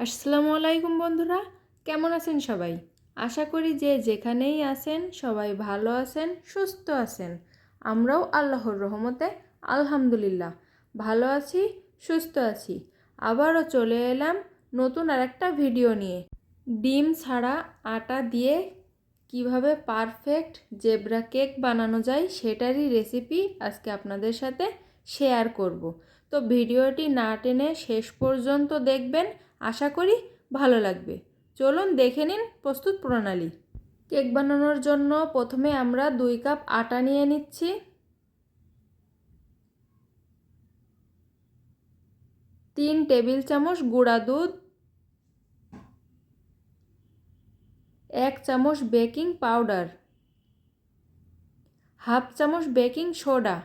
আসসালামু আলাইকুম বন্ধুরা, কেমন আছেন সবাই? আশা করি যে যেখানেই আছেন সবাই ভালো আছেন, সুস্থ আছেন। আমরাও আল্লাহর রহমতে আলহামদুলিল্লাহ ভালো আছি, সুস্থ আছি। আবারও চলে এলাম নতুন আরেকটা ভিডিও নিয়ে। ডিম ছাড়া আটা দিয়ে কিভাবে পারফেক্ট জেব্রা কেক বানানো যায় সেটারই রেসিপি আজকে আপনাদের সাথে শেয়ার করব। তো ভিডিওটি না টেনে শেষ পর্যন্ত দেখবেন, আশা করি ভালো লাগবে। চলুন দেখে নিন প্রস্তুত প্রণালী। কেক বানানোর জন্য প্রথমে আমরা 2 কাপ আটা নিয়ে নিচ্ছি। 3 টেবিল চামচ গুঁড়া দুধ, 1 চামচ বেকিং পাউডার, হাফ চামচ বেকিং সোডা।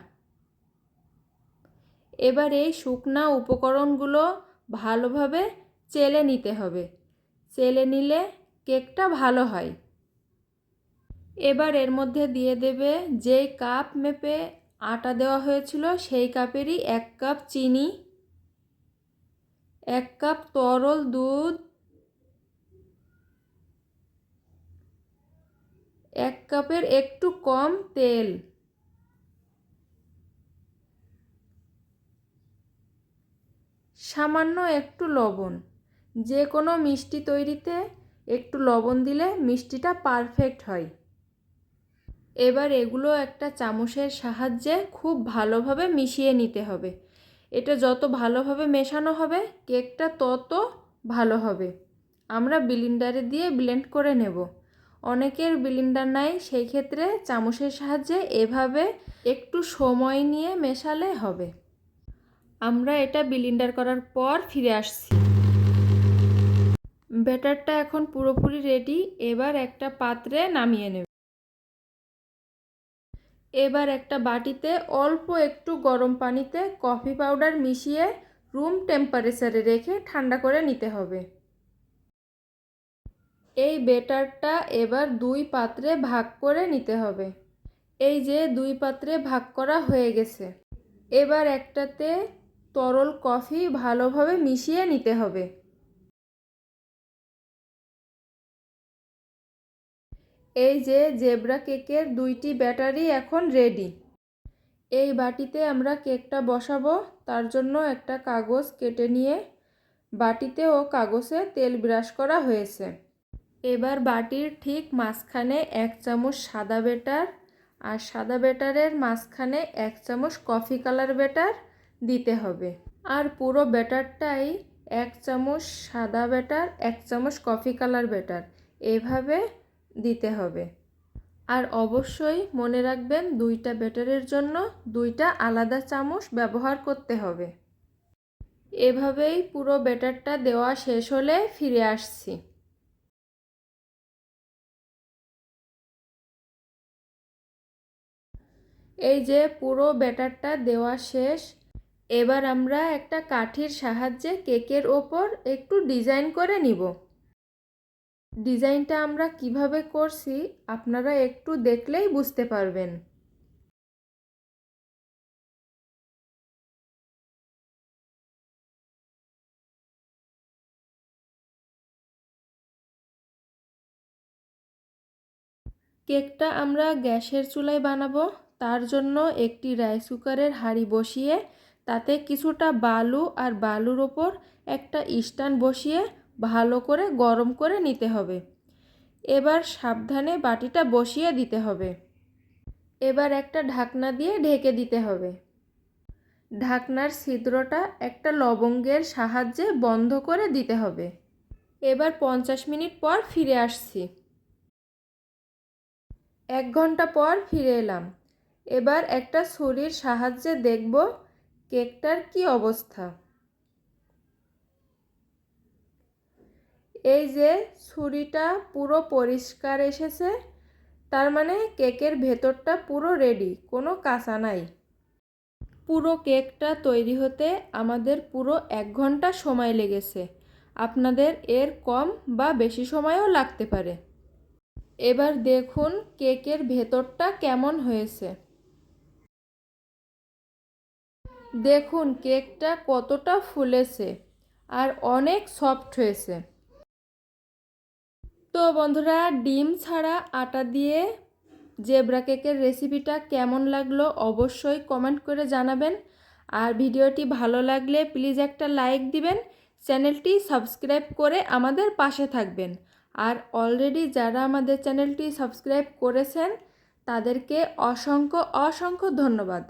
এবার এই শুকনা উপকরণগুলো ভালোভাবে চেলে নিতে হবে। চেলে নিলে কেকটা ভালো হয়। এবার এর মধ্যে দিয়ে দেবে যেই কাপ মেপে আটা দেওয়া হয়েছিল সেই কাপেরই 1 কাপ চিনি, 1 কাপ তরল দুধ, 1 কাপের একটু কম তেল, সামান্য একটু লবণ। যে কোনো মিষ্টি তৈরিতে একটু লবণ দিলে মিষ্টিটা পারফেক্ট হয়। এবার এগুলো একটা চামচের সাহায্যে খুব ভালোভাবে মিশিয়ে নিতে হবে। এটা যত ভালোভাবে মেশানো হবে কেকটা তত ভালো হবে। আমরা ব্লেন্ডারে দিয়ে ব্লেন্ড করে নেব। অনেকের ব্লেন্ডার নাই, সেই ক্ষেত্রে চামচের সাহায্যে এভাবে একটু সময় নিয়ে মেশালে হবে। আমরা এটা ব্লেন্ডার করার পর ফিরে আসছি। ব্যাটারটা এখন পুরোপুরি রেডি। এবার একটা পাত্রে নামিয়ে নেব। এবার একটা বাটিতে অল্প একটু গরম পানিতে কফি পাউডার মিশিয়ে রুম টেম্পারেচারে রেখে ঠান্ডা করে নিতে হবে। এই ব্যাটারটা এবার 2 পাত্রে ভাগ করে নিতে হবে। এই যে 2 পাত্রে ভাগ করা হয়ে গেছে। এবার একটাতে তরল কফি ভালোভাবে মিশিয়ে নিতে হবে। এই যে জেব্রা কেকের 2টি ব্যাটারি এখন রেডি। এই বাটিতে আমরা কেকটা বসাবো। তার জন্য একটা কাগজ কেটে নিয়ে বাটিতে ও কাগজে তেল ব্রাশ করা হয়েছে। এবার বাটির ঠিক মাঝখানে 1 চামচ সাদা ব্যাটার আর সাদা ব্যাটারের মাঝখানে 1 চামচ কফি কালার ব্যাটার দিতে হবে। আর পুরো ব্যাটারটাই 1 চামচ সাদা ব্যাটার 1 চামচ কফি কালার ব্যাটার এভাবে দিতে হবে। আর অবশ্যই মনে রাখবেন 2টা ব্যাটারের জন্য 2টা আলাদা চামচ ব্যবহার করতে হবে। এভাবেই পুরো ব্যাটারটা দেওয়া শেষ হলে ফিরে আসছি। এই যে পুরো ব্যাটারটা দেওয়া শেষ। এবার আমরা একটা কাঠির সাহায্যে কেকের ওপর একটু ডিজাইন করে নিব। ডিজাইনটা আমরা কিভাবে করছি আপনারা একটু দেখলেই বুঝতে পারবেন। কেকটা আমরা গ্যাসের চুলায় বানাবো। তার জন্য একটি রাইস কুকারের হাঁড়ি বসিয়ে তাতে কিছুটা বালু আর বালুর ওপর একটা স্ট্যান্ড বসিয়ে ভালো করে গরম করে নিতে হবে। এবার সাবধানে বাটিটা বসিয়ে দিতে হবে। এবার একটা ঢাকনা দিয়ে ঢেকে দিতে হবে। ঢাকনার ছিদ্রটা একটা লবঙ্গের সাহায্যে বন্ধ করে দিতে হবে। এবার 50 মিনিট পর ফিরে আসছি। 1 ঘন্টা পর ফিরে এলাম। এবার একটা ছুরির সাহায্যে দেখব কেকটার কি অবস্থা। এই যে ছুরিটা পুরো পরিষ্কার এসেছে, তার মানে কেকের ভেতরটা পুরো রেডি, কোনো কাঁচা নাই। পুরো কেকটা তৈরি হতে আমাদের পুরো 1 ঘন্টা সময় লেগেছে। আপনাদের এর কম বা বেশি সময়ও লাগতে পারে। এবার দেখুন কেকের ভেতরটা কেমন হয়েছে। দেখুন কেকটা কতটা ফুলেছে আর অনেক সফট হয়েছে। তো বন্ধুরা, ডিম ছাড়া আটা দিয়ে জেব্রা কেকের রেসিপিটা কেমন লাগলো অবশ্যই কমেন্ট করে জানাবেন। আর ভিডিওটি ভালো লাগলে প্লিজ একটা লাইক দিবেন, চ্যানেলটি সাবস্ক্রাইব করে আমাদের পাশে থাকবেন। আর অলরেডি যারা আমাদের চ্যানেলটি সাবস্ক্রাইব করেছেন তাদেরকে অসংখ্য অসংখ্য ধন্যবাদ।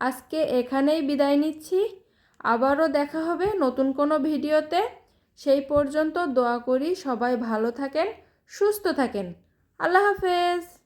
আজকে এখানেই বিদায় নিচ্ছি, আবারও দেখা হবে নতুন কোনো ভিডিওতে। সেই পর্যন্ত দোয়া করি সবাই ভালো থাকেন, সুস্থ থাকেন। আল্লাহ হাফেজ।